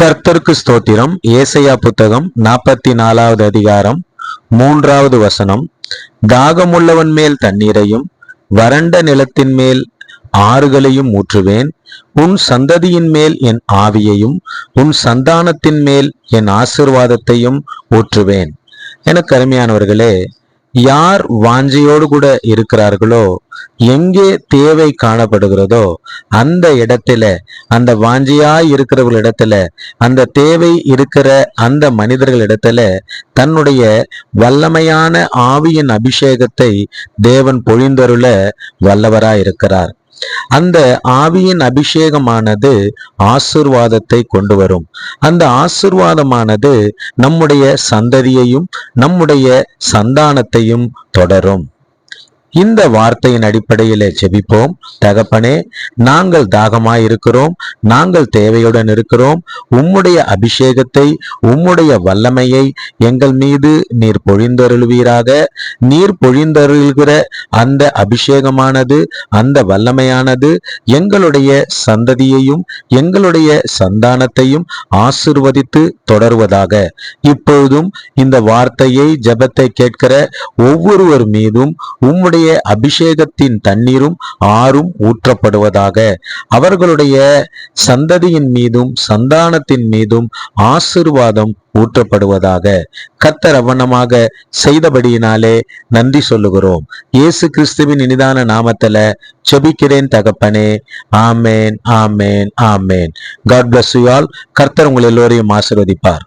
கர்த்தருக்கு ஸ்தோத்திரம். ஏசாயா புத்தகம் 44வது அதிகாரம் 3வது வசனம். தாகமுள்ளவன் மேல் தண்ணீரையும் வறண்ட நிலத்தின் மேல் ஆறுகளையும் ஊற்றுவேன். உன் சந்ததியின் மேல் என் ஆவியையும் உன் சந்தானத்தின் மேல் என் ஆசீர்வாதத்தையும் ஊற்றுவேன். எனக்கு அருமையானவர்களே, யார் வாஞ்சையோடு கூட இருக்கிறார்களோ, எங்கே தேவை காணப்படுகிறதோ அந்த இடத்துல, அந்த வாஞ்சையாய் இருக்கிறவர்களிடத்துல, அந்த தேவை இருக்கிற அந்த மனிதர்களிடத்துல தன்னுடைய வல்லமையான ஆவியின் அபிஷேகத்தை தேவன் பொழிந்தருள வல்லவராய் இருக்கிறார். அந்த ஆவியின் அபிஷேகமானது ஆசீர்வாதத்தை கொண்டு வரும். அந்த ஆசீர்வாதமானது நம்முடைய சந்ததியையும் நம்முடைய சந்தானத்தையும் தொடரும். இந்த வார்த்தையின் அடிப்படையிலே ஜெபிப்போம். தகப்பனே, நாங்கள் தாகமாய் இருக்கிறோம், நாங்கள் தேவையுடன் இருக்கிறோம். உம்முடைய அபிஷேகத்தை, உம்முடைய வல்லமையை எங்கள் மீது நீர் பொழிந்தருள்வீராக. நீர் பொழிந்தருள்கிற அந்த அபிஷேகமானது, அந்த வல்லமையானது எங்களுடைய சந்ததியையும் எங்களுடைய சந்தானத்தையும் ஆசீர்வதித்து தொடர்வதாக. இப்பொழுதும் இந்த வார்த்தையை, ஜெபத்தை கேட்கிற ஒவ்வொருவர் மீதும் உம்முடைய அபிஷேகத்தின் தண்ணீரும் ஆறும் ஊற்றப்படுவதாக. அவர்களுடைய சந்ததியின் மீதும் சந்தானத்தின் மீதும் ஆசீர்வாதம் ஊற்றப்படுவதாக. கர்த்தர் அவ்வண்ணமாக செய்தபடியினாலே நன்றி சொல்லுகிறோம். இயேசு கிறிஸ்துவின் இனிதான நாமத்துல ஜெபிக்கிறேன் தகப்பனே. ஆமேன், ஆமேன், ஆமேன். God bless you all. கர்த்தர் உங்கள் எல்லோரையும் ஆசீர்வதிப்பார்.